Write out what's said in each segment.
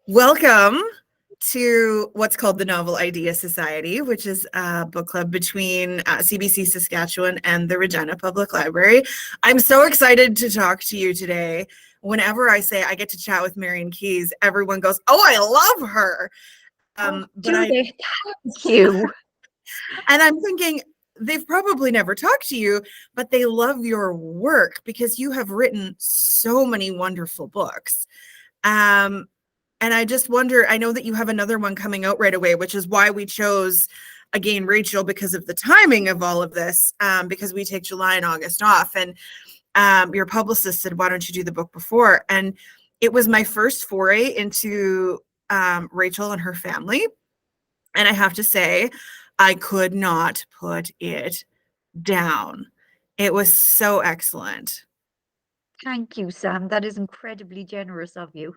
Welcome to what's called the Novel Idea Society, which is a book club between CBC Saskatchewan and the Regina Public Library. I'm so excited to talk to you today. Whenever I say I get to chat with Marian Keyes, everyone goes, "Oh, I love her." Thank you. And I'm thinking they've probably never talked to you, but they love your work because you have written so many wonderful books. And I just wonder, I know that you have another one coming out right away, which is why we chose, again, Rachel, because of the timing of all of this, because we take July and August off. And your publicist said, why don't you do the book before? And it was my first foray into Rachel and her family. And I have to say, I could not put it down. It was so excellent. Thank you, Sam. That is incredibly generous of you.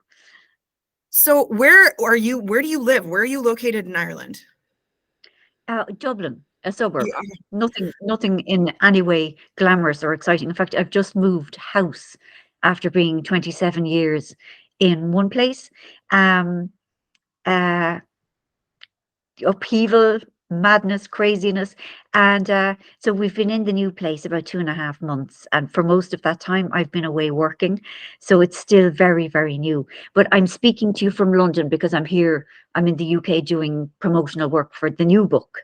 So where are you? Where do you live? Where are you located in Ireland? Dublin, a suburb. Nothing in any way glamorous or exciting. In fact, I've just moved house after being 27 years in one place. Upheaval, madness, craziness. And so we've been in the new place about 2.5 months. And for most of that time, I've been away working. So it's still very, very new. But I'm speaking to you from London because I'm here. I'm in the UK doing promotional work for the new book.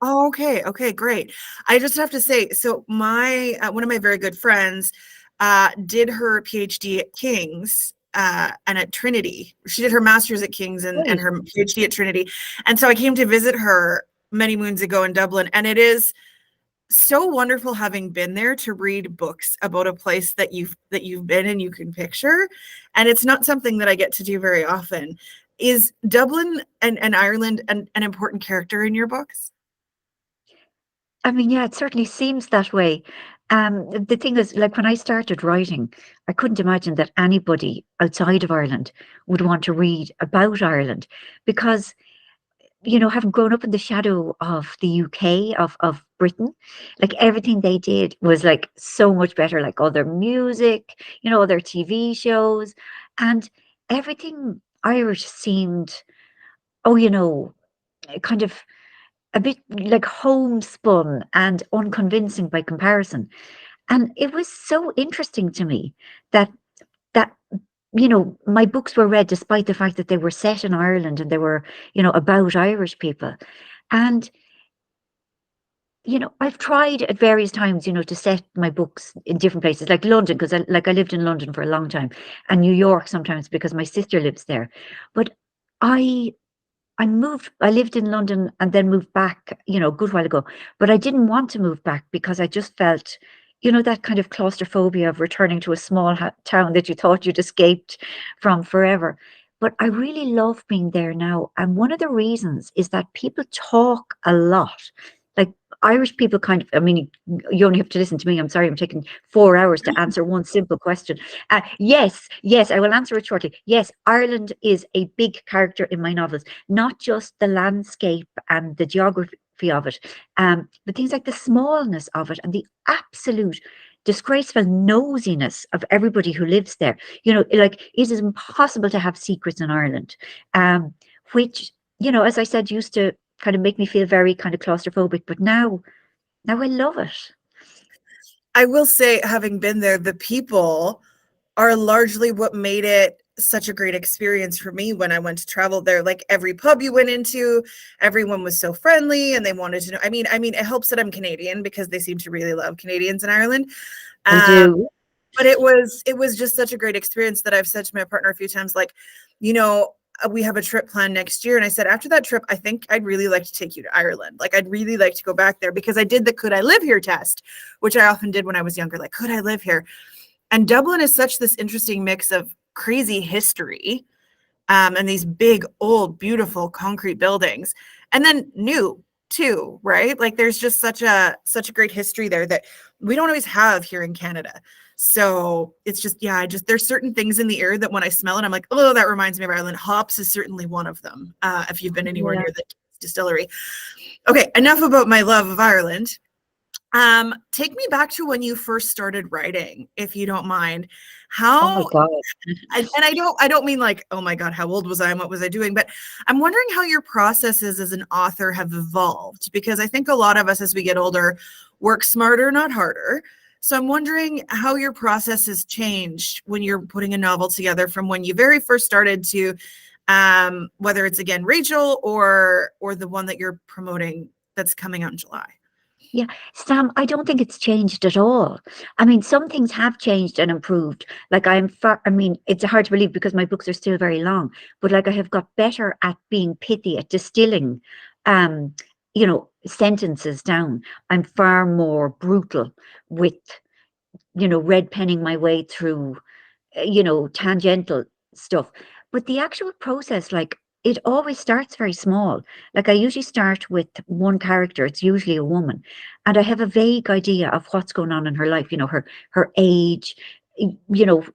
Oh, okay. Okay, great. I just have to say, so my one of my very good friends did her PhD at King's and at Trinity. She did her master's at King's and her PhD at Trinity. And so I came to visit her many moons ago in Dublin, and it is so wonderful having been there to read books about a place that you've been and you can picture. And it's not something that I get to do very often. Is Dublin and Ireland an important character in your books? I mean, yeah, it certainly seems that way. The thing is, like when I started writing, I couldn't imagine that anybody outside of Ireland would want to read about Ireland because, having grown up in the shadow of the UK, of Britain, like everything they did was like so much better, like all their music, all their TV shows, and everything Irish seemed, kind of a bit like homespun and unconvincing by comparison. And it was so interesting to me that that my books were read despite the fact that they were set in Ireland and they were, about Irish people. And I've tried at various times, to set my books in different places, like London, because I lived in London for a long time, and New York sometimes because my sister lives there. But I lived in London and then moved back, a good while ago, but I didn't want to move back because I just felt, that kind of claustrophobia of returning to a small town that you thought you'd escaped from forever. But I really love being there now. And one of the reasons is that people talk a lot. Like Irish people I mean, you only have to listen to me. I'm sorry, I'm taking 4 hours to answer one simple question. Yes, I will answer it shortly. Yes, Ireland is a big character in my novels, not just the landscape and the geography of it, but things like the smallness of it and the absolute disgraceful nosiness of everybody who lives there. Like it is impossible to have secrets in Ireland, which, as I said, used to kind of make me feel very kind of claustrophobic, but now I love it. I will say, having been there, the people are largely what made it such a great experience for me when I went to travel there. Like every pub you went into, everyone was so friendly and they wanted to know. I mean, it helps that I'm Canadian because they seem to really love Canadians in Ireland. I do. But it was just such a great experience that I've said to my partner a few times, like, we have a trip planned next year. And I said, after that trip, I think I'd really like to take you to Ireland. Like, I'd really like to go back there because I did the could I live here test, which I often did when I was younger. Like, could I live here? And Dublin is such this interesting mix of crazy history and these big, old, beautiful concrete buildings, and then new too, right? Like there's just such a great history there that we don't always have here in Canada. So it's just, there's certain things in the air that when I smell it, I'm like, oh, that reminds me of Ireland. Hops is certainly one of them. If you've been anywhere near the distillery. Okay, enough about my love of Ireland. Take me back to when you first started writing, if you don't mind. Oh my How God. and I don't mean like, oh my God, how old was I and what was I doing? But I'm wondering how your processes as an author have evolved, because I think a lot of us as we get older work smarter, not harder. So I'm wondering how your process has changed when you're putting a novel together from when you very first started to whether it's again Rachel or the one that you're promoting that's coming out in July. Yeah, Sam, I don't think it's changed at all. I mean, some things have changed and improved. Like I mean, it's hard to believe because my books are still very long, but like I have got better at being pithy, at distilling, um, sentences down. I'm far more brutal with, red penning my way through tangential stuff. But the actual process, like it always starts very small. Like I usually start with one character, it's usually a woman, and I have a vague idea of what's going on in her life, her age, you know,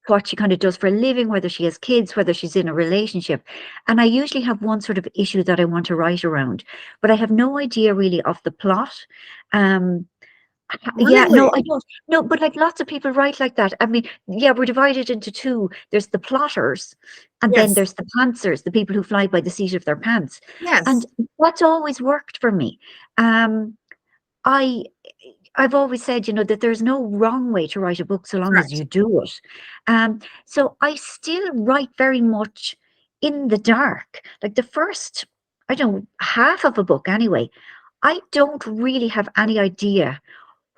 what she kind of does for a living, whether she has kids, whether she's in a relationship. And I usually have one sort of issue that I want to write around, but I have no idea really of the plot. Um, yeah, no, Really? I don't. No, but like lots of people write like that. I mean, yeah, we're divided into two. There's the plotters, and then Yes. there's the pantsers, the people who fly by the seat of their pants. And Yes. that's always worked for me. Um, I I've always said, that there's no wrong way to write a book so long as Correct. you do it. So I still write very much in the dark. Like the first, I don't know, half of a book anyway, I don't really have any idea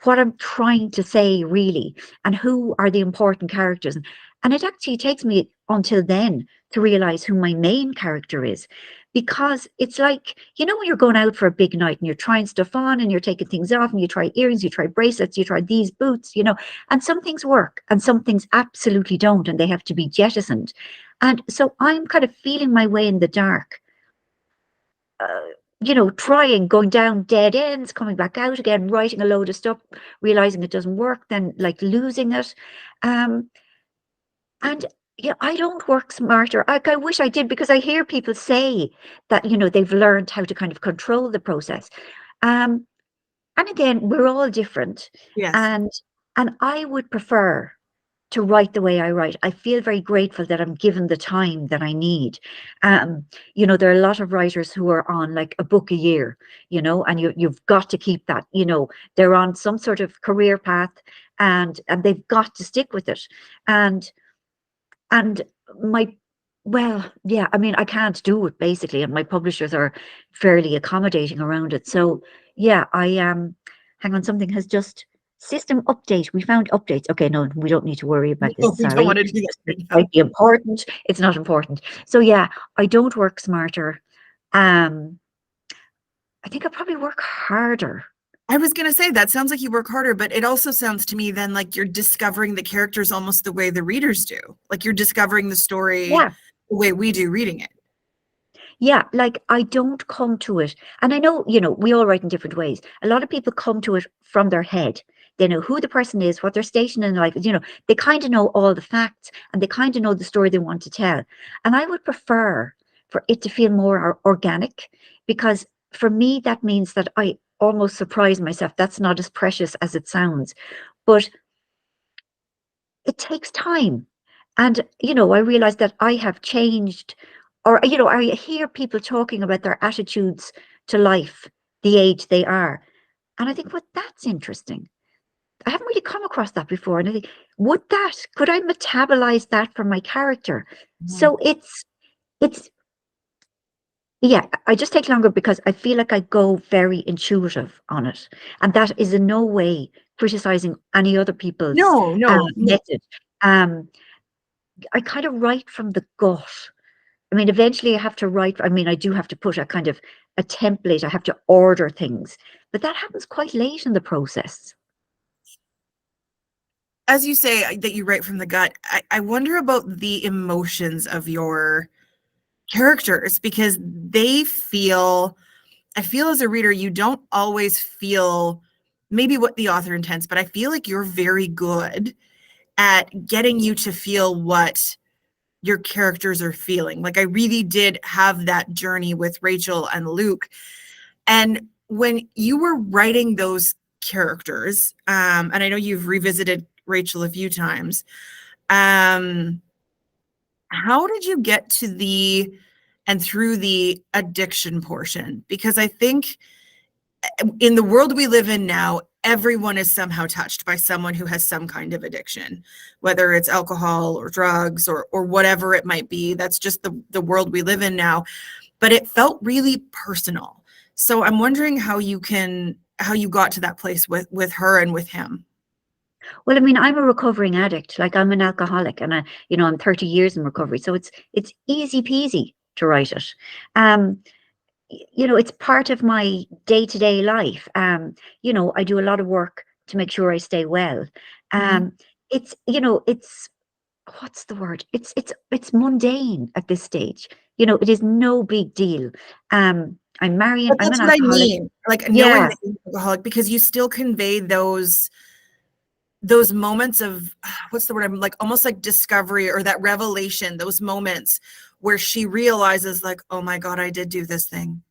what I'm trying to say really, and who are the important characters. And it actually takes me until then to realize who my main character is. Because it's like, when you're going out for a big night and you're trying stuff on and you're taking things off and you try earrings, you try bracelets, you try these boots, and some things work and some things absolutely don't and they have to be jettisoned. And so I'm kind of feeling my way in the dark, trying, going down dead ends, coming back out again, writing a load of stuff, realizing it doesn't work, then like losing it. Um, and yeah, I don't work smarter. I wish I did because I hear people say that, they've learned how to kind of control the process. Um, and again, we're all different. Yes. And I would prefer to write the way I write. I feel very grateful that I'm given the time that I need. There are a lot of writers who are on like a book a year, and you've got to keep that, they're on some sort of career path and they've got to stick with it. And and my well, yeah, I mean, I can't do it basically, and my publishers are fairly accommodating around it. So yeah, I hang on, something has just system update. We found updates. Okay, no, we don't need to worry about No, this. we don't Sorry. want to do that It right now. might be important. It's not important. So yeah, I don't work smarter. Um, I think I probably work harder. I was going to say that sounds like you work harder, but it also sounds to me then like you're discovering the characters almost the way the readers do. Like you're discovering the story Yeah. the way we do reading it. Yeah, like I don't come to it. And I know, we all write in different ways. A lot of people come to it from their head. They know who the person is, what their station in life is, they kind of know all the facts and they kind of know the story they want to tell. And I would prefer for it to feel more organic because for me, that means that I almost surprise myself. That's not as precious as it sounds. But it takes time. And, I realize that I have changed, or, I hear people talking about their attitudes to life, the age they are. And I think, well, that's interesting. I haven't really come across that before. And I think, could I metabolize that for my character? Mhm. So it's, yeah, I just take longer because I feel like I go very intuitive on it. And that is in no way criticizing any other people's No, no, no. method. Um, I kind of write from the gut. I mean, eventually I have to write. I mean, I do have to put a kind of a template. I have to order things, but that happens quite late in the process. As you say that you write from the gut, I wonder about the emotions of your characters because I feel as a reader, you don't always feel maybe what the author intends, but I feel like you're very good at getting you to feel what your characters are feeling. Like I really did have that journey with Rachel and Luke. And when you were writing those characters, and I know you've revisited Rachel a few times, how did you get to the and through the addiction portion? Because I think in the world we live in now, everyone is somehow touched by someone who has some kind of addiction, whether it's alcohol or drugs or whatever it might be. That's just the world we live in now. But it felt really personal. So I'm wondering how you got to that place with her and with him. Well, I mean, I'm a recovering addict. Like I'm an alcoholic, and I'm 30 years in recovery, so it's easy peasy to write it. It's part of my day-to-day life. I do a lot of work to make sure I stay well. It's what's the word? It's mundane at this stage. It is no big deal. I'm Marian. But I'm that's an what I alcoholic. mean. Like knowing Yeah, that you're an alcoholic, because you still convey those moments of what's the word, I'm like almost like discovery or that revelation, those moments where she realizes like, oh my God, I did do this thing.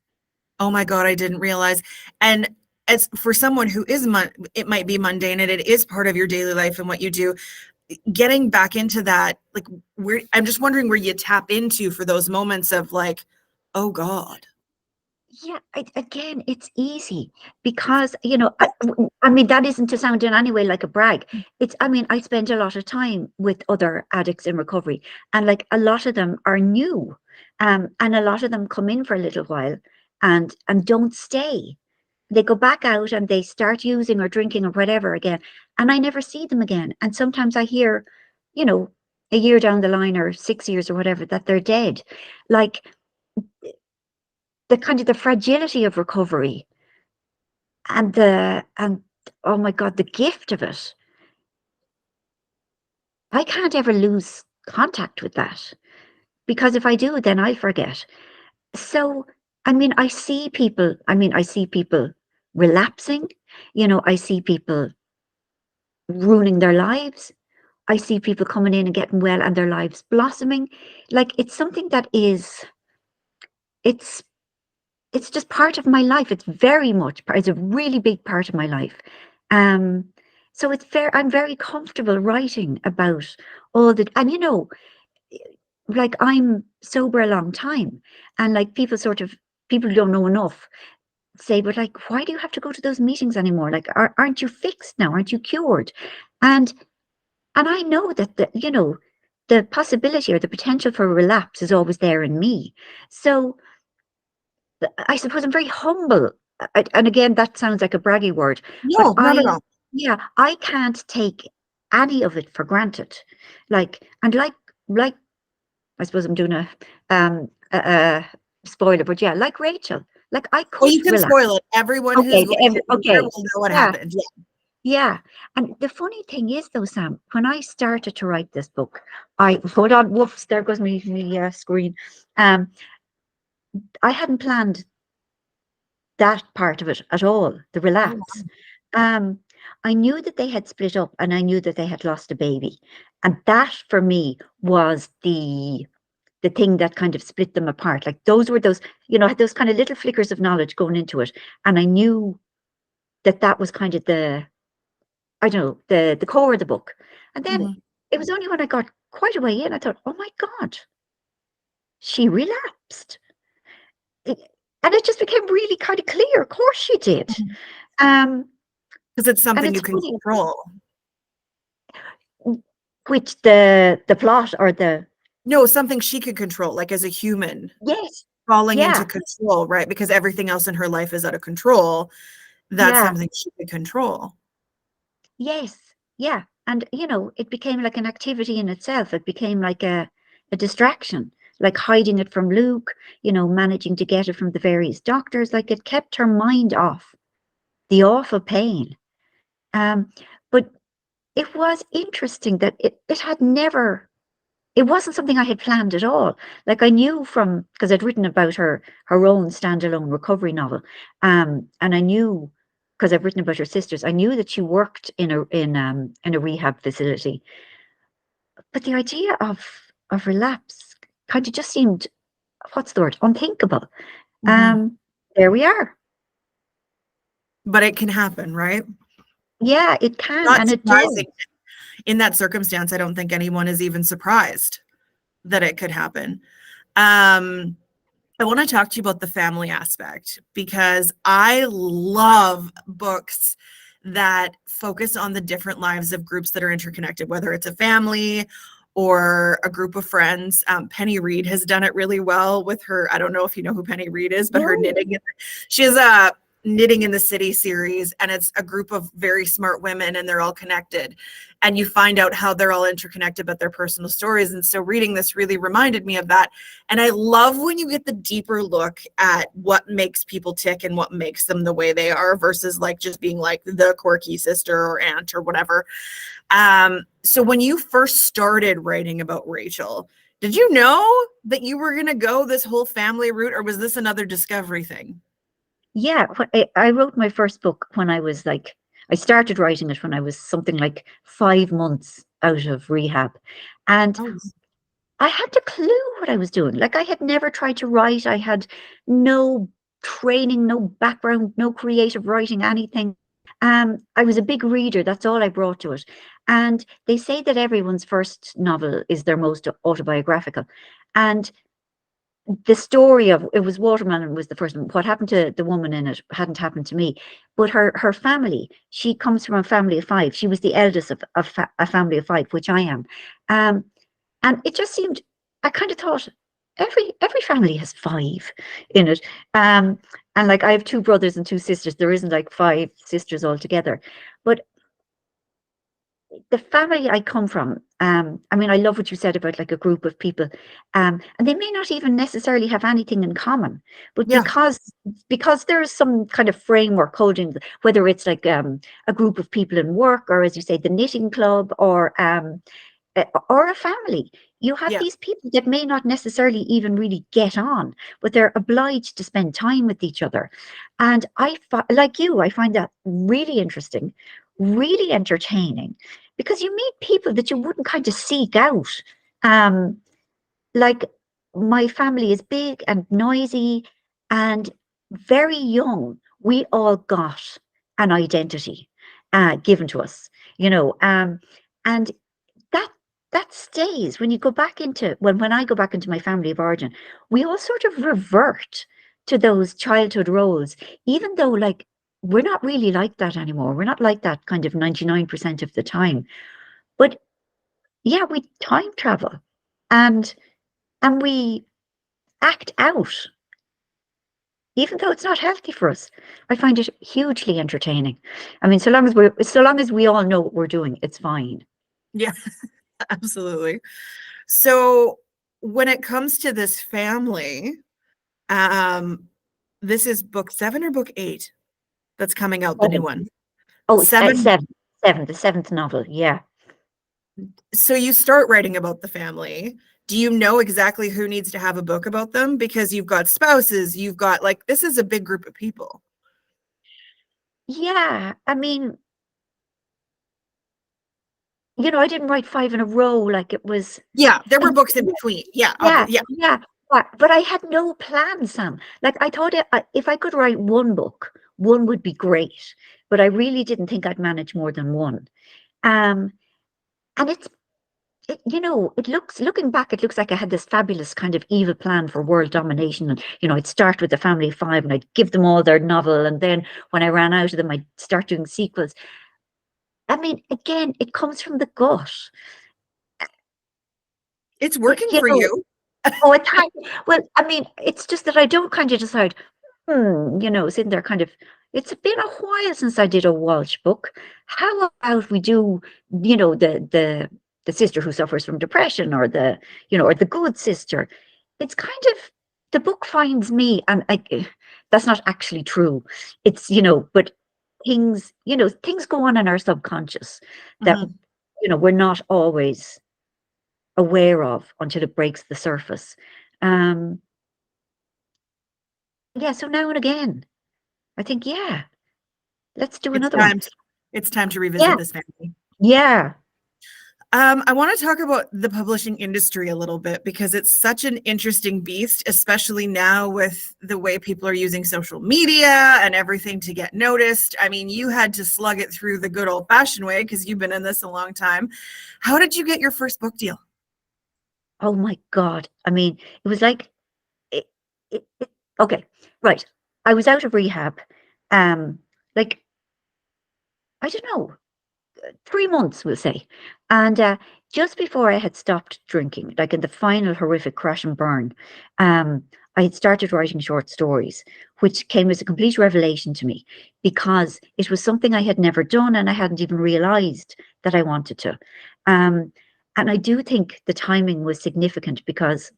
Oh my God, I didn't realize. And as for someone who is it might be mundane and it is part of your daily life and what you do, getting back into that, like I'm just wondering where you tap into for those moments of like, oh God. yeah. Again, it's easy because I mean, that isn't to sound in any way like a brag. I mean, I spend a lot of time with other addicts in recovery, and like a lot of them are new, and a lot of them come in for a little while and don't stay. They go back out and they start using or drinking or whatever again, and I never see them again. And sometimes I hear, you know, a year down the line or 6 years or whatever, that they're dead. Like the kind of the fragility of recovery and oh my God, the gift of it. I can't ever lose contact with that, because if I do, then I forget. So, I see people, relapsing, I see people ruining their lives. I see people coming in and getting well and their lives blossoming. Like it's something that it's it's just part of my life. It's very much it's a really big part of my life. Um, so I'm very comfortable writing about all the, and like I'm sober a long time, and like people who don't know enough say, but like, why do you have to go to those meetings anymore? Like, aren't you fixed now? Aren't you cured? And I know that the possibility or the potential for relapse is always there in me. So I suppose I'm very humble. And again, that sounds like a braggy word, but No, not at all. yeah, I can't take any of it for granted. Like, I suppose I'm doing a spoiler, but yeah, like Rachel, like I Well, you could can relax. spoil it. Everyone who's Okay, going to be there okay, will know what yeah, happened. yeah. And the funny thing is, though, Sam, when I started to write this book, I hold on. Whoops, there goes me screen. Um, I hadn't planned that part of it at all, the Yeah. relapse. Um, I knew that they had split up and I knew that they had lost a baby. And that for me was the thing that kind of split them apart. Like had those kind of little flickers of knowledge going into it. And I knew that was kind of I don't know, the core of the book. And then Mhm. it was only when I got quite a way in, I thought, oh my God, she relapsed. And it just became really kind of clear. Of course she did. Mhm. Um, 'Cause it's and something you it's can funny, control. which the plot or the No, something she could control, like as a human, yes, falling into yeah, control, right? Because everything else in her life is out of control. That's yeah, something she could control. yes, yeah. And it became like an activity in itself. It became like a distraction, like hiding it from Luke, managing to get it from the various doctors. Like it kept her mind off the awful pain. Um, but it was interesting that it had never, it wasn't something I had planned at all. Like I knew from, because I'd written about her own standalone recovery novel. And I knew, because I've written about her sisters, I knew that she worked in a rehab facility. But the idea of relapse kind of just seemed, what's the word, unthinkable. Mhm. There we are. but it can happen, right? Yeah, it can, Not and it does. surprising. In that circumstance, I don't think anyone is even surprised that it could happen. Um, I want to talk to you about the family aspect because I love books that focus on the different lives of groups that are interconnected, whether it's a family or a group of friends. Penny Reed has done it really well with her. I don't know if you know who Penny Reed is, but her No. knitting. She has a Knitting in the City series, and it's a group of very smart women, and they're all connected. And you find out how they're all interconnected, but their personal stories. And so reading this really reminded me of that. And I love when you get the deeper look at what makes people tick and what makes them the way they are versus like just being like the quirky sister or aunt or whatever. So when you first started writing about Rachel, did you know that you were going to go this whole family route, or was this another discovery thing? Yeah, I wrote my first book when I was like, I started writing it when I was something like 5 months out of rehab. And Oh, I had no clue what I was doing. Like, I had never tried to write. I had no training, no background, no creative writing, anything. I was a big reader. That's all I brought to it. And they say that everyone's first novel is their most autobiographical. And the story of it was Watermelon was the first one. What happened to the woman in it hadn't happened to me, but her family. She comes from a family of five. She was the eldest of a family of five, which I am. Um, and it just seemed. I kind of thought every family has five in it. And like I have two brothers and two sisters. There isn't like five sisters altogether, but the family I come from, I mean, I love what you said about like a group of people, and they may not even necessarily have anything in common, but yeah, because there is some kind of framework holding, whether it's like a group of people in work, or as you say, the knitting club, or a family. You have yeah, these people that may not necessarily even really get on, but they're obliged to spend time with each other. And like you, I find that really interesting, really entertaining, because you meet people that you wouldn't kind of seek out. Um, like my family is big and noisy and very young. We all got an identity given to us, and that that stays when you go back into when I go back into my family of origin, we all sort of revert to those childhood roles, even though like we're not really like that anymore. We're not like that kind of 99% of the time. But yeah, we time travel and we act out, even though it's not healthy for us. I find it hugely entertaining. I mean, so long as we all know what we're doing, it's fine. yeah, absolutely. So when it comes to this family, um, this is book 7 or book 8 that's coming out, the new one. Oh, 7. seven, the seventh novel. Yeah. So you start writing about the family. Do you know exactly who needs to have a book about them? Because you've got spouses, you've got like, this is a big group of people. Yeah. I mean, I didn't write five in a row like it was. Yeah, there were And books in between. Yeah, yeah, yeah, yeah. But I had no plan, Sam. Like I thought if I could write one book, one would be great. But I really didn't think I'd manage more than one. Um, and looking back, it looks like I had this fabulous kind of evil plan for world domination. And, I'd start with the family of five and I'd give them all their novel. And then when I ran out of them, I'd start doing sequels. I mean, again, it comes from the gut. it's It, working you for know, you. oh, it's hard. Well, I mean, it's just that I don't kind of decide, sitting there kind of, it's been a while since I did a Walsh book. How about we do, the sister who suffers from depression, or or the good sister. It's kind of, the book finds me, and that's not actually true. It's, but things go on in our subconscious that, Mhm. we're not always aware of until it breaks the surface. Um, yeah, so now and again, I think, yeah, let's do It's another one. time to, it's time to Yeah, revisit this family. yeah. I want to talk about the publishing industry a little bit because it's such an interesting beast, especially now with the way people are using social media and everything to get noticed. I mean, you had to slug it through the good old fashioned way because you've been in this a long time. How did you get your first book deal? Oh my God. I mean, it was like, it, okay, right. I was out of rehab, um, like, I don't know, 3 months, we'll say. And just before I had stopped drinking, like in the final horrific crash and burn, I had started writing short stories, which came as a complete revelation to me because it was something I had never done and I hadn't even realized that I wanted to. Um, and I do think the timing was significant because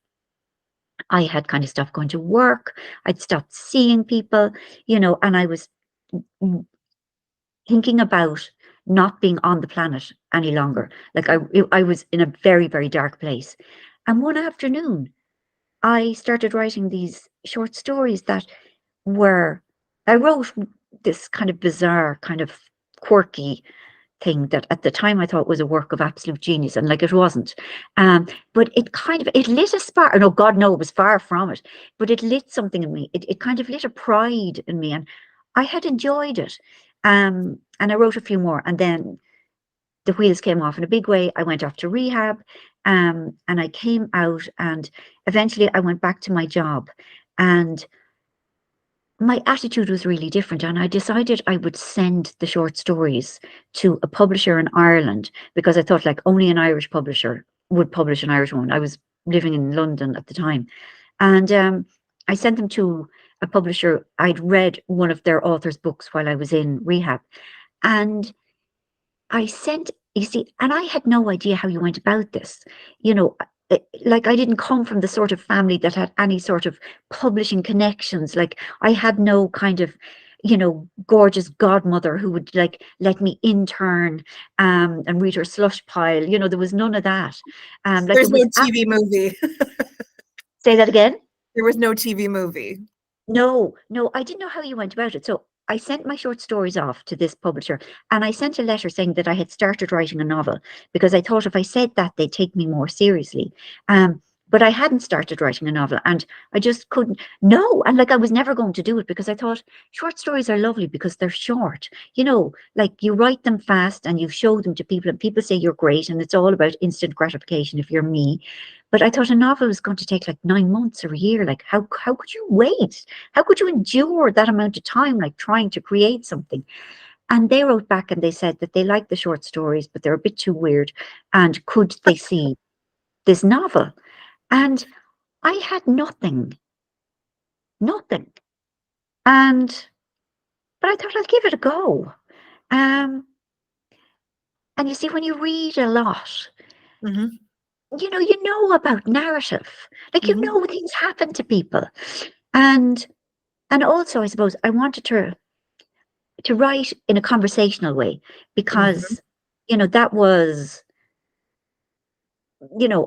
I had kind of stopped going to work, I'd stopped seeing people, and I was thinking about not being on the planet any longer. Like I was in a very, very dark place. And one afternoon, I started writing these short stories that were, I wrote this kind of bizarre, kind of quirky thing that at the time I thought was a work of absolute genius, and like it wasn't. But it lit a spark. No, God, no, it was far from it. But it lit something in me. It kind of lit a pride in me, and I had enjoyed it. And I wrote a few more, and then the wheels came off in a big way. I went off to rehab, and I came out, and eventually I went back to my job, and my attitude was really different, and I decided I would send the short stories to a publisher in Ireland because I thought like only an Irish publisher would publish an Irish one. I was living in London at the time, and I sent them to a publisher. I'd read one of their authors' books while I was in rehab, and I sent, you see, and I had no idea how you went about this. Like I didn't come from the sort of family that had any sort of publishing connections. Like I had no kind of, gorgeous godmother who would like let me intern and read her slush pile. There was none of that. Like There's it no was, TV movie. say that again. There was no TV movie. No, no, I didn't know how you went about it. So I sent my short stories off to this publisher and I sent a letter saying that I had started writing a novel because I thought if I said that, they'd take me more seriously. But I hadn't started writing a novel and I just couldn't. No, and like I was never going to do it because I thought short stories are lovely because they're short. Like you write them fast and you show them to people and people say you're great and it's all about instant gratification if you're me. But I thought a novel was going to take like 9 months or a year. Like how could you wait? How could you endure that amount of time, like trying to create something? And they wrote back and they said that they liked the short stories, but they're a bit too weird. And could they see this novel? And I had nothing, nothing. And, but I thought I'll give it a go. Um, and you see, when you read a lot, Mm-hmm. you know about narrative, like, Mm-hmm. things happen to people. And, and also, I suppose I wanted to write in a conversational way Mm-hmm. because that was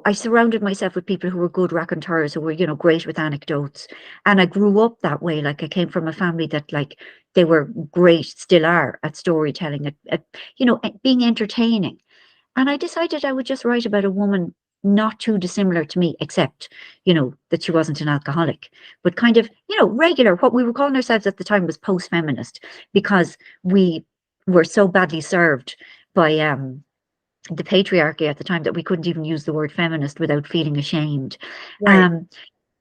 I surrounded myself with people who were good raconteurs, who were great with anecdotes, and I grew up that way. Like I came from a family that like they were great, still are at storytelling, at being entertaining. And I decided I would just write about a woman not too dissimilar to me, except, that she wasn't an alcoholic, but kind of, regular. What we were calling ourselves at the time was post-feminist because we were so badly served by the patriarchy at the time that we couldn't even use the word feminist without feeling ashamed. Right. Um,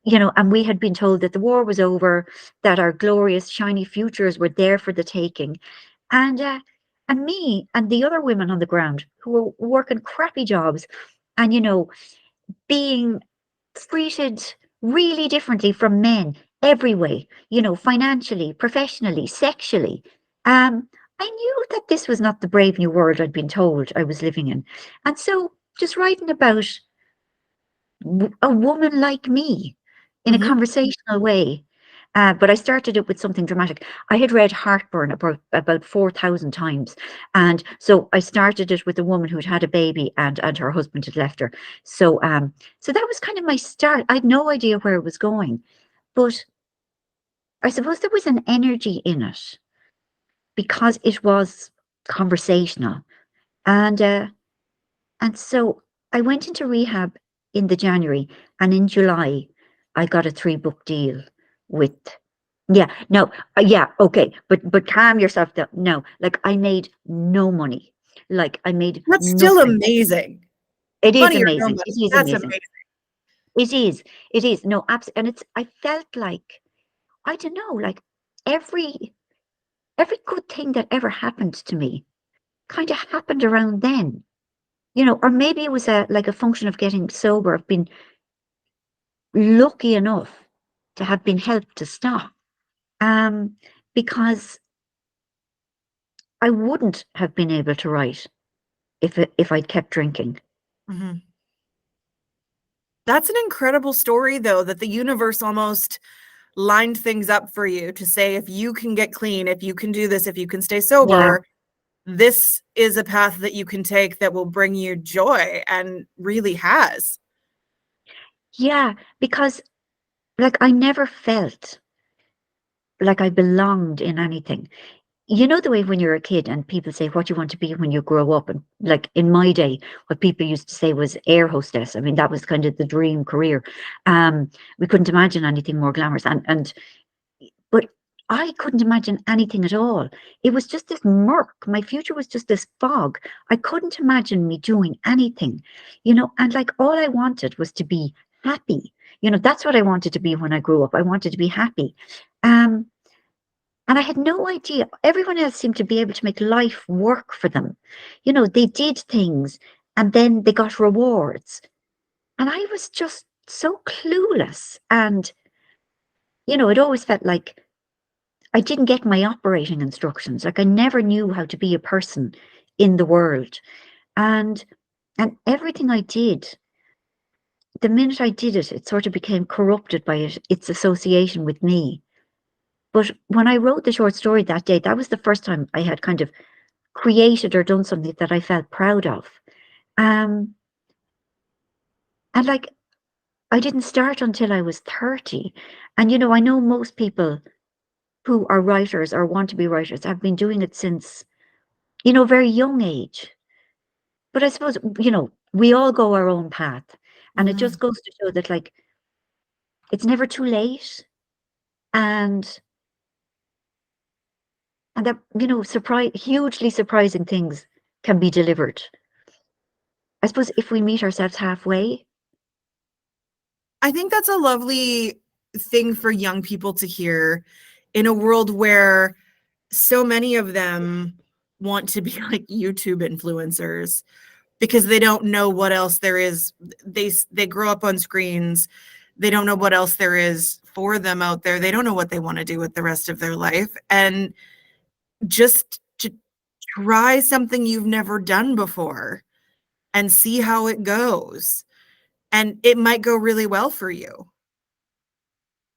and we had been told that the war was over, that our glorious, shiny futures were there for the taking. And me and the other women on the ground who were working crappy jobs and, being treated really differently from men every way, financially, professionally, sexually. I knew that this was not the brave new world I'd been told I was living in. And so just writing about a woman like me in a Mm-hmm. conversational way. But I started it with something dramatic. I had read Heartburn about 4,000 times. And so I started it with a woman who'd had a baby and her husband had left her. So that was kind of my start. I had no idea where it was going. But I suppose there was an energy in it because it was conversational. And And so I went into rehab in the January, and in July, I got a 3-book deal with, yeah, no, yeah, okay, but calm yourself down. No, like I made no money. Like I made That's still nothing. amazing. It is Money or no amazing. money, It is that's amazing. amazing. It is. It is. No, absolutely. And I felt like, I don't know, like every good thing that ever happened to me kind of happened around then. Or maybe it was like a function of getting sober. I've been lucky enough to have been helped to stop. Um, because I wouldn't have been able to write if I'd kept drinking. Mhm. That's an incredible story, though, that the universe almost lined things up for you to say, if you can get clean, if you can do this, if you can stay Yeah. sober, this is a path that you can take that will bring you joy, and really has. Yeah, because like I never felt like I belonged in anything. The way when you're a kid and people say what you want to be when you grow up, and like in my day, what people used to say was air hostess. I mean, that was kind of the dream career. We couldn't imagine anything more glamorous, and but I couldn't imagine anything at all. It was just this murk. My future was just this fog. I couldn't imagine me doing anything, and like all I wanted was to be happy. That's what I wanted to be when I grew up. I wanted to be happy. Um, and I had no idea. Everyone else seemed to be able to make life work for them. They did things and then they got rewards. And I was just so clueless. And, it always felt like I didn't get my operating instructions. Like I never knew how to be a person in the world. And everything I did, the minute I did it, it sort of became corrupted by its association with me. But when I wrote the short story that day, that was the first time I had kind of created or done something that I felt proud of. Um, and like I didn't start until I was 30. And I know most people who are writers or want to be writers have been doing it since, a very young age. But I suppose, we all go our own path. And it Mhm. just goes to show that like it's never too late. And that, hugely surprising things can be delivered. I suppose if we meet ourselves halfway. I think that's a lovely thing for young people to hear in a world where so many of them want to be like YouTube influencers because they don't know what else there is. They grow up on screens. They don't know what else there is for them out there. They don't know what they want to do with the rest of their life. And just to try something you've never done before and see how it goes. And it might go really well for you.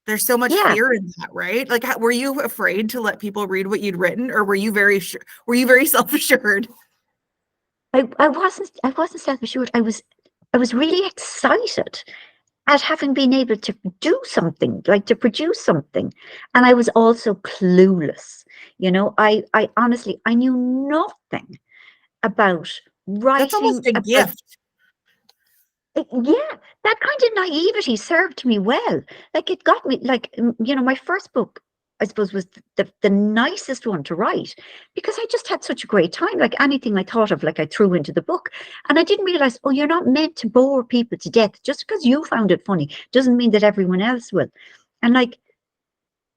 There's so much Yeah, fear in that, right? Like, were you afraid to let people read what you'd written, or were you very sure? Were you very self-assured? I wasn't self-assured. I was really excited at having been able to do something, like to produce something. And I was also clueless. I honestly, I knew nothing about That's writing, almost a about, gift. yeah, that kind of naivety served me well. Like it got me, like, my first book, I suppose, was the nicest one to write because I just had such a great time. Like anything I thought of, like I threw into the book. And I didn't realize, oh, you're not meant to bore people to death. Just because you found it funny doesn't mean that everyone else will. And like,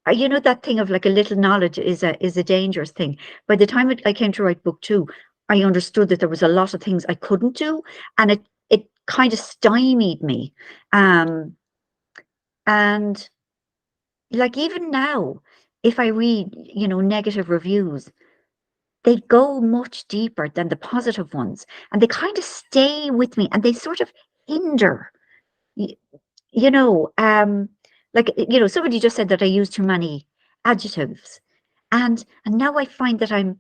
that thing of like a little knowledge is a dangerous thing. By the time I came to write book two, I understood that there was a lot of things I couldn't do, and it kind of stymied me. Um, and like even now, if I read, negative reviews, they go much deeper than the positive ones, and they kind of stay with me, and they sort of hinder. y- you know, um, like somebody just said that I use too many adjectives, and now I find that I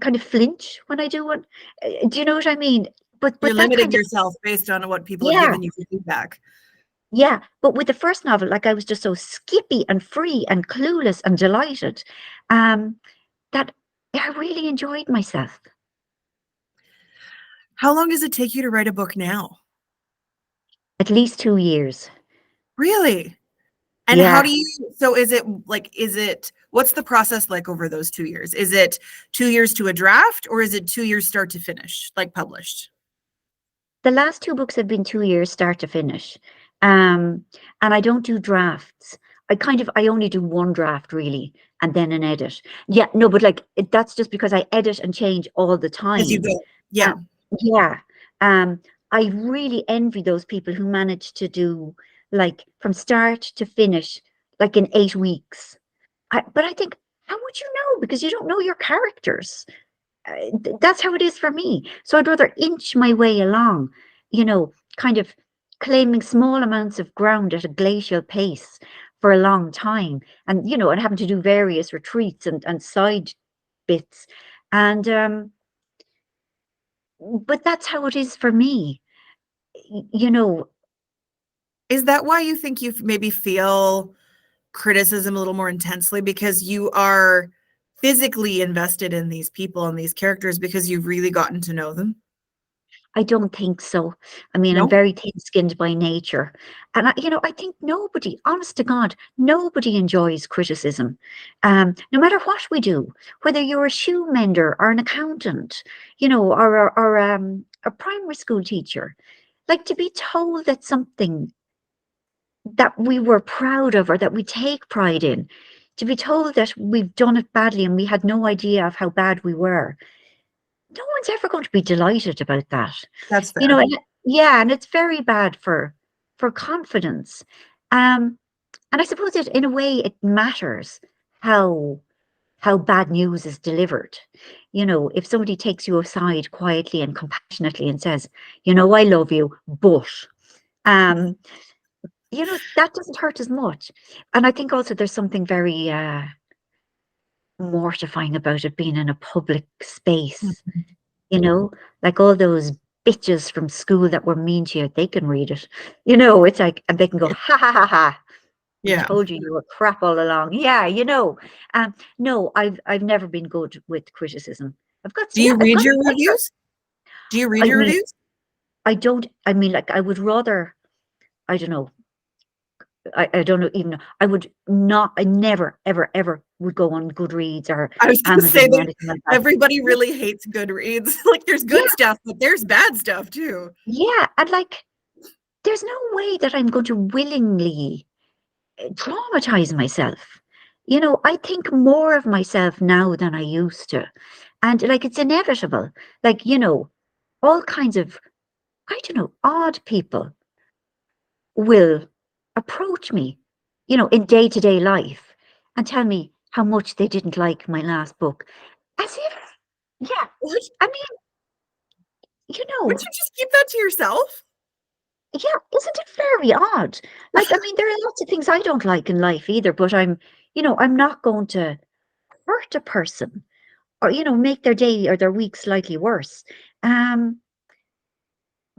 kind of flinch when I do one. Do you know what I mean? But You're that limiting kind of, yourself based on what people have yeah, given you for feedback. yeah. But with the first novel, like I was just so skippy and free and clueless and delighted, um, that I really enjoyed myself. How long does it take you to write a book now? At least 2 years. Really? And how do Yeah. you, so is it like, what's the process like over those 2 years? Is it 2 years to a draft, or is it 2 years start to finish, like published? The last two books have been 2 years start to finish. Um, and I don't do drafts. I only do one draft really, and then an edit. Yeah, no, but like that's just because I edit and change all the As you time. go. Yeah. Uh, yeah. Um, I really envy those people who manage to do like from start to finish, like in 8 weeks. But I think, how would you know? Because you don't know your characters. That's how it is for me. So I'd rather inch my way along, kind of claiming small amounts of ground at a glacial pace for a long time, and having to do various retreats and side bits. And but that's how it is for me. You know, Is that why you think you maybe feel criticism a little more intensely, because you are physically invested in these people and these characters because you've really gotten to know them? I don't think so. I mean, I'm No? very thin-skinned by nature. And I think nobody, honest to God, nobody enjoys criticism. No matter what we do, whether you're a shoe mender or an accountant, or a primary school teacher, like to be told that something that we were proud of or that we take pride in, to be told that we've done it badly and we had no idea of how bad we were. No one's ever going to be delighted about that. That's You know, fair. and yeah, and it's very bad for confidence. Um, and I suppose in a way it matters how bad news is delivered. If somebody takes you aside quietly and compassionately and says, I love you, but um, that doesn't hurt as much. And I think also there's something very mortifying about it being in a public space. Mhm. You know, like all those bitches from school that were mean to you, they can read it. It's like, and they can go, ha ha ha ha. We Yeah. told you were crap all along. Yeah. No, I've never been good with criticism. Do you I've read got a your filter. reviews? Do you read I your mean, reviews? I don't, I mean, like, I would rather, I don't know, I don't know, even, I never, ever, ever would go on Goodreads or I was gonna say Amazon or that anything like that. everybody really hates Goodreads. Like, there's good Yeah, stuff, but there's bad stuff too. yeah. And like, there's no way that I'm going to willingly traumatize myself. I think more of myself now than I used to. And like it's inevitable. Like, all kinds of, I don't know, odd people will approach me, in day-to-day life and tell me how much they didn't like my last book. As if, yeah, What? I mean, you Wouldn't know, you just keep that to yourself? yeah, isn't it very odd? Like, I mean, there are lots of things I don't like in life either, but I'm not going to hurt a person or make their day or their week slightly worse. Um,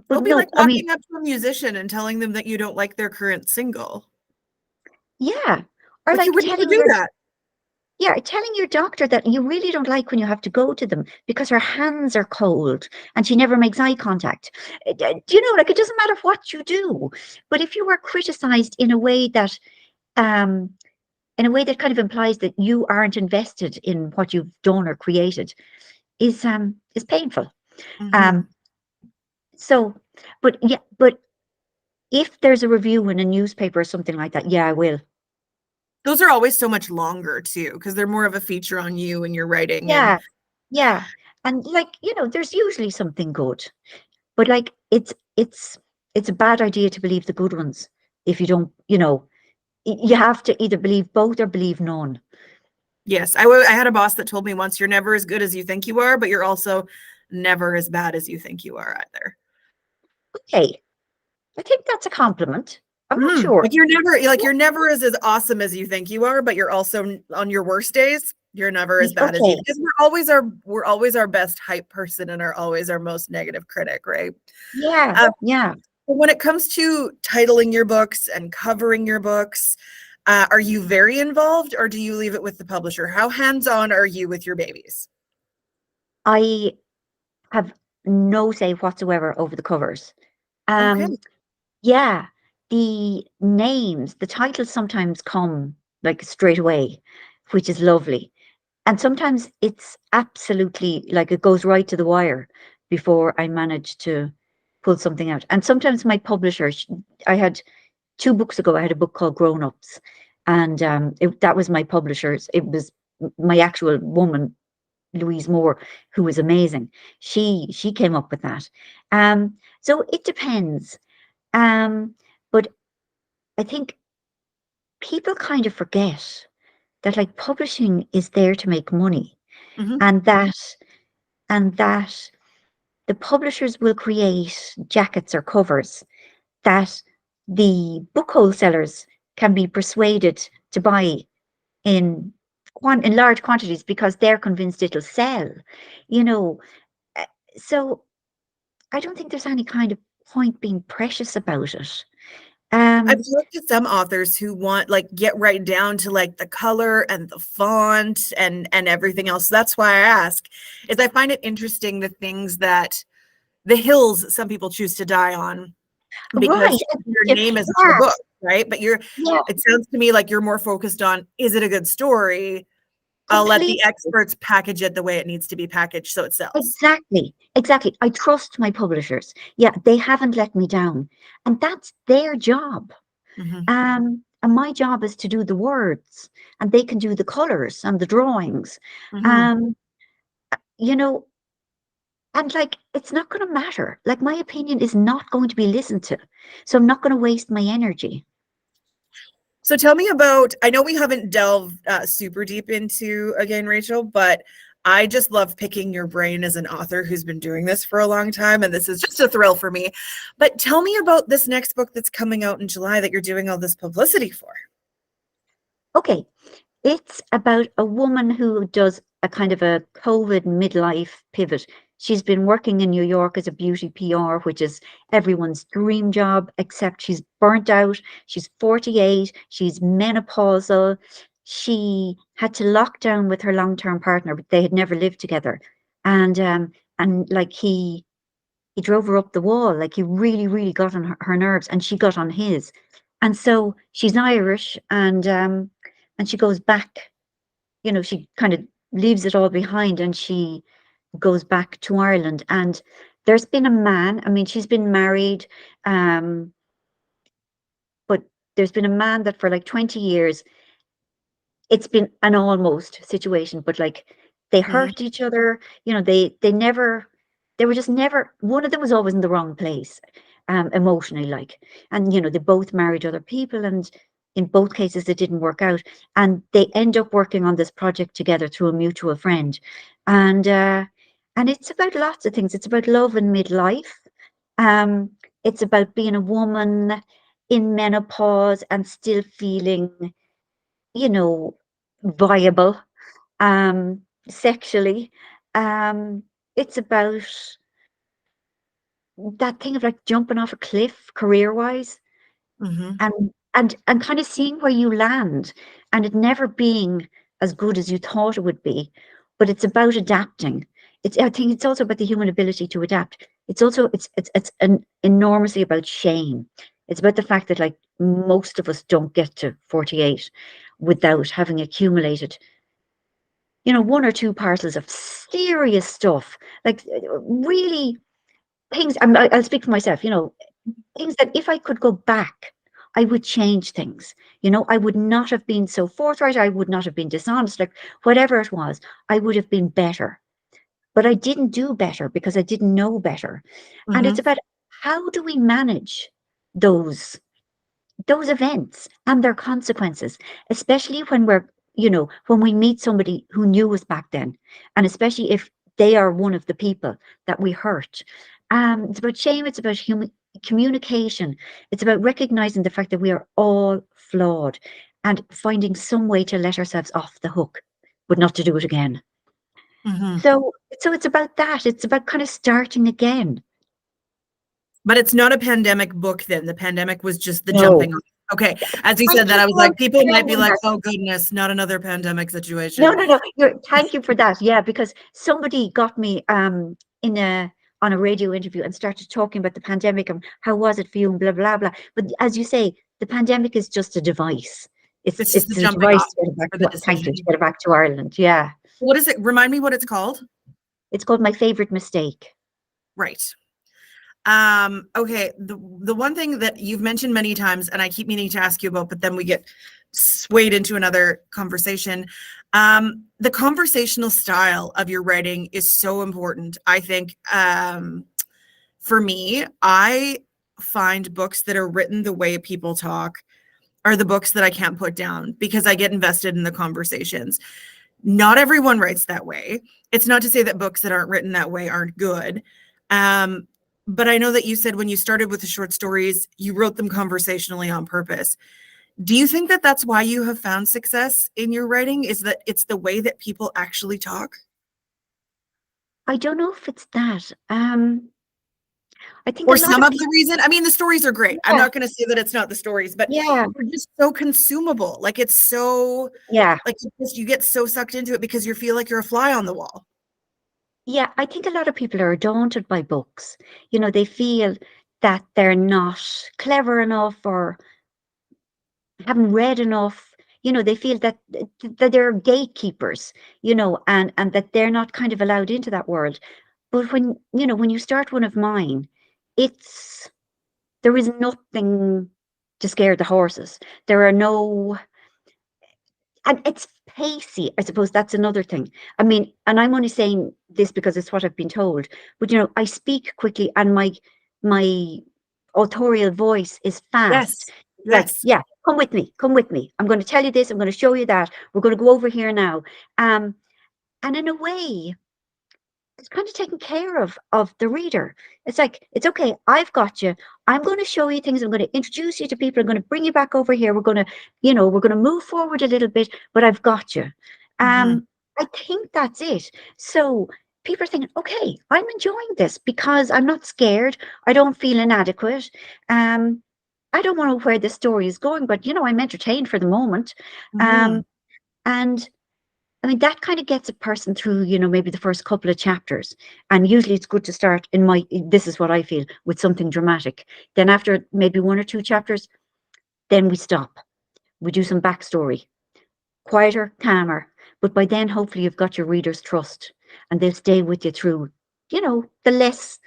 but It'll be no, like I mean, walking up to a musician and telling them that you don't like their current single. yeah, or Like, you like would never do that. telling your doctor that you really don't like when you have to go to them because her hands are cold and she never makes eye contact. Do you know, like it doesn't matter what you do, but if you are criticized um in a way that kind of implies that you aren't invested in what you've done or created is painful. Mhm. Um, so, but if there's a review in a newspaper or something like that, yeah, I will. Those are always so much longer too, because they're more of a feature on you and your writing. And Yeah, yeah. And like, there's usually something good. But like it's a bad idea to believe the good ones if you don't, you have to either believe both or believe none. yes, I had a boss that told me once, you're never as good as you think you are, but you're also never as bad as you think you are either. Okay, I think that's a compliment. I'm not Mhm. sure. Like you're never as awesome as you think you are, but you're also on your worst days, you're never as bad as you, Okay, because we're always our best hype person and are always our most negative critic, right? yeah, Um, yeah. but when it comes to titling your books and covering your books, are you very involved, or do you leave it with the publisher? How hands-on are you with your babies? I have no say whatsoever over the covers. Okay. Yeah, the names, the titles sometimes come like straight away, which is lovely. And sometimes it's absolutely like it goes right to the wire before I manage to pull something out. And sometimes my publisher, I had 2 books ago, I had a book called Grown Ups, and that was my publisher's. It was my actual woman, Louise Moore, who was amazing. She came up with that. So it depends. Um, but I think people kind of forget that like publishing is there to make money, Hmm. and that the publishers will create jackets or covers that the book wholesalers can be persuaded to buy in in large quantities because they're convinced it'll sell, you know. Uh, So I don't think there's any kind of point being precious about it. I've Um, talked to some authors who want like get right down to like the color and the font and everything else. So that's why I ask, is I find it interesting the things that the hills some people choose to die on right. because your Yeah, name is on the book, right? But yeah, it sounds to me like you're more focused on, is it a good story? I'll let the completely. experts package it the way it needs to be packaged so it sells. Exactly, exactly. I trust my publishers. Yeah, they haven't let me down, and that's their job. Hmm. And my job is to do the words, and they can do the colors and the drawings. Hmm. Um, you know, and like it's not going to matter. Like my opinion is not going to be listened to, so I'm not going to waste my energy. So tell me about, I know we haven't delved super deep into again, Rachel, but I just love picking your brain as an author who's been doing this for a long time. And this is just a thrill for me. But tell me about this next book that's coming out in July that you're doing all this publicity for. Okay, it's about a woman who does a kind of a COVID midlife pivot. She's been working in New York as a beauty PR, which is everyone's dream job, except she's burnt out. She's 48, she's menopausal. She had to lock down with her long-term partner, but they had never lived together. And like he drove her up the wall, like he really, really got on her nerves, and she got on his. And so she's Irish, and she goes back, she kind of leaves it all behind and she goes back to Ireland. And there's been a man, I mean, she's been married, um, but there's been a man that for like 20 years, it's been an almost situation, but like they Hmm. hurt each other, they never, they were just never, one of them was always in the wrong place, emotionally, like, and they both married other people, and in both cases it didn't work out, and they end up working on this project together through a mutual friend, and it's about lots of things. It's about love in midlife. um it's about being a woman in menopause and still feeling, you know, viable, sexually. Um, it's about that thing of like jumping off a cliff career-wise, Hmm. and kind of seeing where you land and it never being as good as you thought it would be. But it's about adapting. I think it's also about the human ability to adapt. It's also it's an enormously about shame. It's about the fact that like most of us don't get to 48 without having accumulated, one or two parcels of serious stuff, like really things. I'll speak for myself, things that if I could go back, I would change things. I would not have been so forthright. I would not have been dishonest, like whatever it was, I would have been better. But I didn't do better because I didn't know better. And it's Hmm. about how do we manage those those events and their consequences, especially when when we meet somebody who knew us back then, and especially if they are one of the people that we hurt. It's about shame, it's about human communication, it's about recognizing the fact that we are all flawed and finding some way to let ourselves off the hook, but not to do it again. Hmm. So it's about that. It's about kind of starting again. But it's not a pandemic book then. The pandemic was just the No. jumping off. Okay. As you Thank said that, you I was for like, people might be saying like, that. oh goodness, not another pandemic No, situation. no, no. Thank you for that. Yeah, because somebody got me in a on a radio interview and started talking about the pandemic and how was it for you and blah, blah, blah. But as you say, the pandemic is just a device. It's just the It's a jumping device off to get it back for the to, thank you, to decision. get it back to Ireland. Yeah. What is it? Remind me what it's called. It's called My Favorite Mistake. Right. Okay. The one thing that you've mentioned many times, and I keep meaning to ask you about, but then we get swayed into another conversation. The conversational style of your writing is so important. I think, for me, I find books that are written the way people talk are the books that I can't put down because I get invested in the conversations. Not everyone writes that way. It's not to say that books that aren't written that way aren't good. But I know that you said when you started with the short stories, you wrote them conversationally on purpose. Do you think that that's why you have found success in your writing, is that it's the way that people actually talk? I don't know if it's that. I think a Or lot some of of the people, reason? I mean, the stories are great. I'm yeah, not going to say that it's not the stories, but yeah, they're just so consumable. Like it's so, yeah, like you get so sucked into it because you feel like you're a fly on the wall. yeah. I think a lot of people are daunted by books. You know, they feel that they're not clever enough or haven't read enough. You know, they feel that they're gatekeepers, you know, and that they're not kind of allowed into that world. But when, you know, when you start one of mine, it's there is nothing to scare the horses. There are no, and it's pacey. I suppose that's another thing. I mean, and I'm only saying this because it's what I've been told. But you know, I speak quickly, and my authorial voice is fast. Yes. Like, Yes. yeah, come with me, come with me. I'm going to tell you this. I'm going to show you that. We're going to go over here now. And in a way, it's kind of taking care of the reader. It's like, it's okay, I've got you. I'm going to show you things. I'm going to introduce you to people. I'm going to bring you back over here. We're going to, you know, we're going to move forward a little bit, but I've got you. Mhm. I think that's it. So people are thinking, okay, I'm enjoying this because I'm not scared. I don't feel inadequate. I don't know where the story is going, but you know, I'm entertained for the moment. Mhm. Um, and I mean, that kind of gets a person through, you know, maybe the first couple of chapters. And usually it's good to start this is what I feel, with something dramatic. Then after maybe one or two chapters, then we stop. We do some backstory, quieter, calmer. But by then, hopefully you've got your reader's trust and they'll stay with you through, you know, the less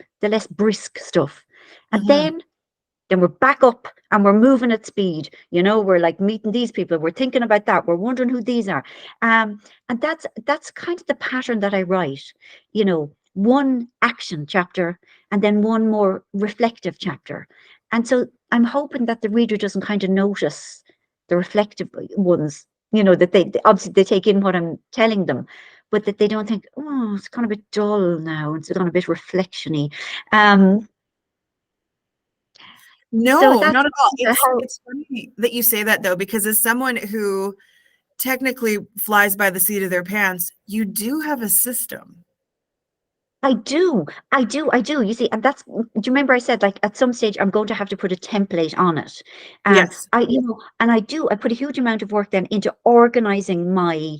brisk stuff. And Mhm. then we're back up and we're moving at speed. You know, we're like meeting these people. We're thinking about that. We're wondering who these are. And that's kind of the pattern that I write. You know, one action chapter and then one more reflective chapter. And so I'm hoping that the reader doesn't kind of notice the reflective ones. You know, that they obviously they take in what I'm telling them, but that they don't think, oh, it's kind of a bit dull now. It's gone a bit reflectiony. Um, so No, that's not at all. It's how. it's funny that you say that though, because as someone who technically flies by the seat of their pants, you do have a system. I do, I do. You see, and do you remember I said like at some stage I'm going to have to put a template on it. Yes. You know, and I put a huge amount of work then into organizing my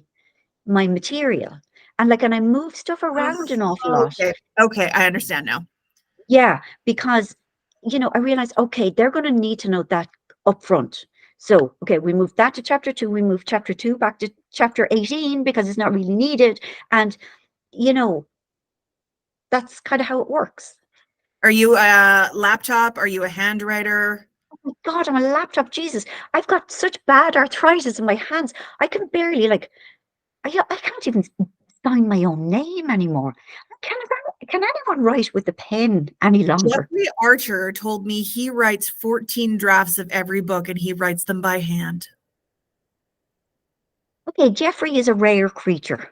material. And I move stuff around an awful Oh, lot. okay. Okay, I understand now. Yeah, because you know, I realized, okay, they're going to need to know that up front. So, okay, we move that to chapter 2, we move chapter 2 back to chapter 18 because it's not really needed. And, you know, that's kind of how it works. Are you a laptop? Are you a handwriter? Oh my God, I'm a laptop. Jesus, I've got such bad arthritis in my hands. I can barely I can't even sign my own name anymore. Can anyone write with a pen any longer? Jeffrey Archer told me he writes 14 drafts of every book and he writes them by hand. Okay, Jeffrey is a rare creature.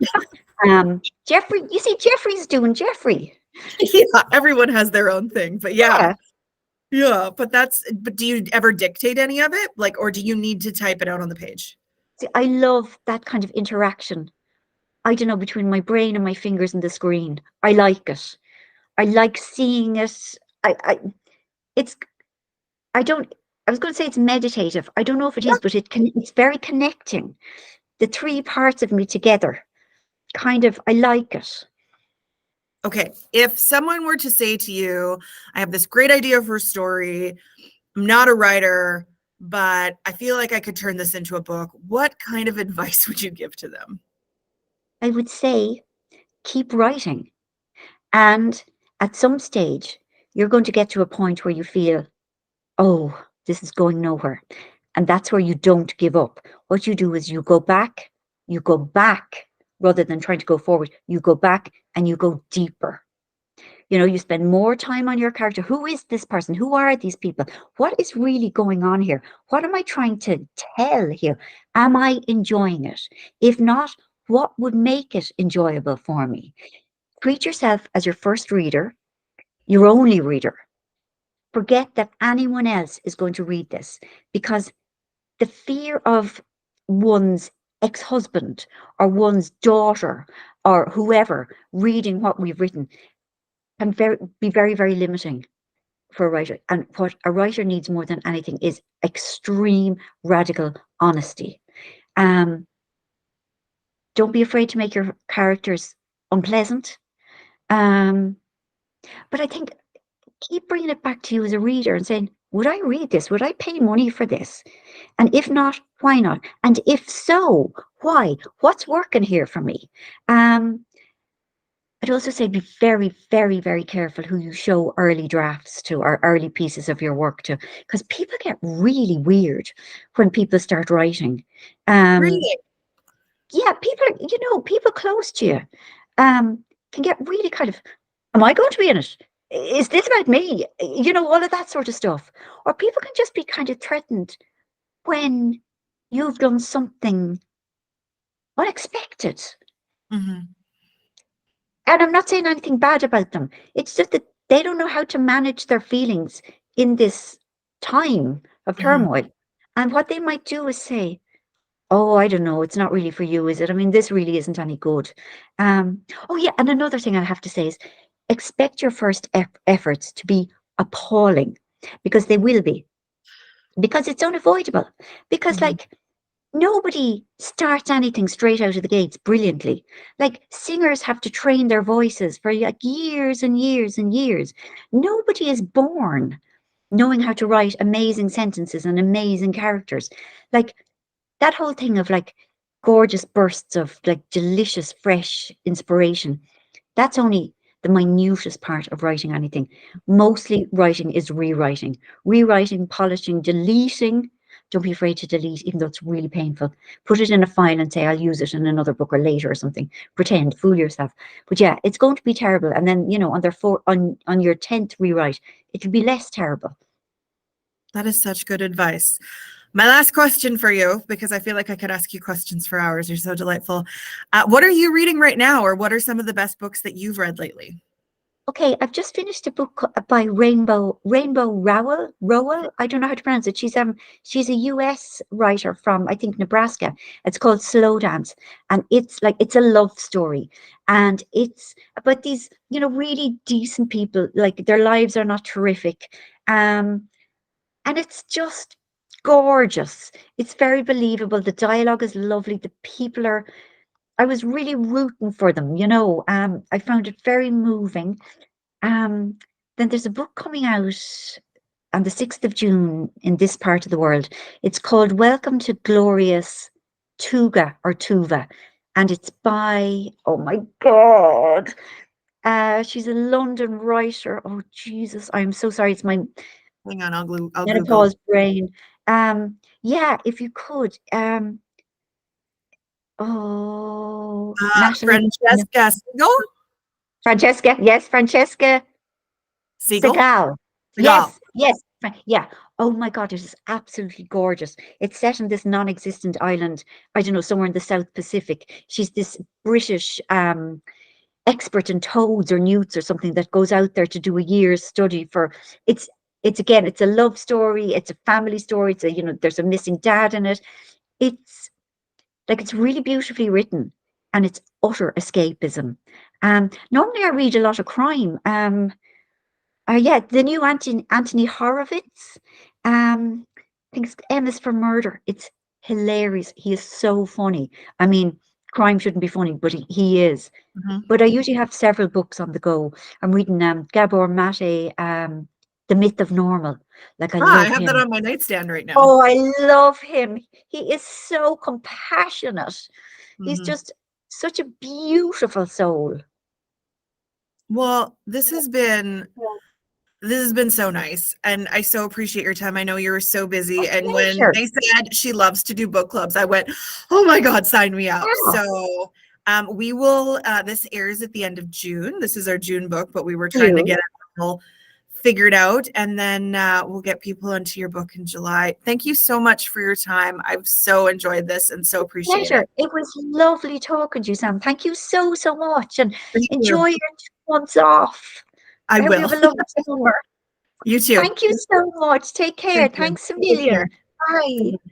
Jeffrey, you see, Jeffrey's doing Jeffrey. Yeah, everyone has their own thing, but yeah. Yeah. Yeah, but do you ever dictate any of it? Like, or do you need to type it out on the page? See, I love that kind of interaction. I don't know, between my brain and my fingers and the screen. I like it. I like seeing it. It's, I don't, I was going to say it's meditative. I don't know if it is, but it's very connecting. The three parts of me together. Kind of, I like it. Okay, if someone were to say to you, I have this great idea for a story, I'm not a writer, but I feel like I could turn this into a book, what kind of advice would you give to them? I would say keep writing. And at some stage, you're going to get to a point where you feel, oh, this is going nowhere. And that's where you don't give up. What you do is you go back rather than trying to go forward. You go back and you go deeper. You know, you spend more time on your character. Who is this person? Who are these people? What is really going on here? What am I trying to tell here? Am I enjoying it? If not, what would make it enjoyable for me? Treat yourself as your first reader, your only reader. Forget that anyone else is going to read this, because the fear of one's ex-husband or one's daughter or whoever reading what we've written can be very, very limiting for a writer. And what a writer needs more than anything is extreme, radical honesty. Um, don't be afraid to make your characters unpleasant. Um, but I think keep bringing it back to you as a reader and saying, would I read this? Would I pay money for this? And if not, why not? And if so, why? What's working here for me? I'd also say be very, very, very careful who you show early drafts to or early pieces of your work to, because people get really weird when people start writing. Um, Really? yeah, people close to you can get really kind of, am I going to be in it? Is this about me? All of that sort of stuff. Or people can just be kind of threatened when you've done something unexpected. Mm-hmm. And I'm not saying anything bad about them. It's just that they don't know how to manage their feelings in this time of Mm-hmm. turmoil. And what they might do is say, oh, I don't know, it's not really for you, is it? I mean, this really isn't any good. Oh, yeah. And another thing I have to say is expect your first efforts to be appalling, because they will be, because it's unavoidable. Because, Mm-hmm. like, nobody starts anything straight out of the gates brilliantly. Like, singers have to train their voices for like years and years and years. Nobody is born knowing how to write amazing sentences and amazing characters. Like, that whole thing of like gorgeous bursts of like delicious, fresh inspiration, that's only the minutest part of writing anything. Mostly writing is rewriting, polishing, deleting. Don't be afraid to delete, even though it's really painful. Put it in a file and say, I'll use it in another book or later or something. Pretend, fool yourself. But yeah, it's going to be terrible. And then, on your 10th rewrite, it'll be less terrible. That is such good advice. My last question for you, because I feel like I could ask you questions for hours. You're so delightful. What are you reading right now, or what are some of the best books that you've read lately? Okay, I've just finished a book by Rainbow Rowell. I don't know how to pronounce it. She's a US writer from, I think, Nebraska. It's called Slow Dance, and it's a love story, and it's about these really decent people. Like, their lives are not terrific, and it's just gorgeous. It's very believable. The dialogue is lovely. The people are. I was really rooting for them. I found it very moving. um, then there's a book coming out on the 6th of June in this part of the world. It's called Welcome to Glorious Tuga or Tuva. And it's by, oh my God, she's a London writer. Oh, Jesus, I'm so sorry. It's my Hang on, I'll Google. menopause brain. Yeah, if you could. Natalie, no, Francesca Siegel? Francesca, yes, Francesca Siegel? Segal. Seagal. Yes, yes. Yeah. Oh my God, it is absolutely gorgeous. It's set on this non-existent island, I don't know, somewhere in the South Pacific. She's this British expert in toads or newts or something that goes out there to do a year's study for it's it's a love story, it's a family story, there's a missing dad in it. It's it's really beautifully written, and it's utter escapism. Normally I read a lot of crime. Yeah, the new Anthony Horowitz. I think it's M is for Murder. It's hilarious. He is so funny. I mean, crime shouldn't be funny, but he is. Mhm. But I usually have several books on the go. I'm reading Gabor Mate, The Myth of Normal. Like, I I love have that him. on my nightstand right now. Oh, I love him. He is so compassionate. He's Mhm. just such a beautiful soul. Well, this has been so nice, and I so appreciate your time. I know you were so busy, A and when pleasure. they said she loves to do book clubs, I went, "Oh my God, sign me up!" Yeah. So, we will. This airs at the end of June. This is our June book, but we were trying to You. get it all figured out, and then we'll get people into your book in July. Thank you so much for your time. I've so enjoyed this and so appreciate Pleasure. it. It was lovely talking to you, Sam. Thank you so, so much. And Thank enjoy you. your 2 months off. I I hope you will. have a lovely summer. You too. Thank you so much. Take care. Thank you. Thanks a Take million. care. Bye.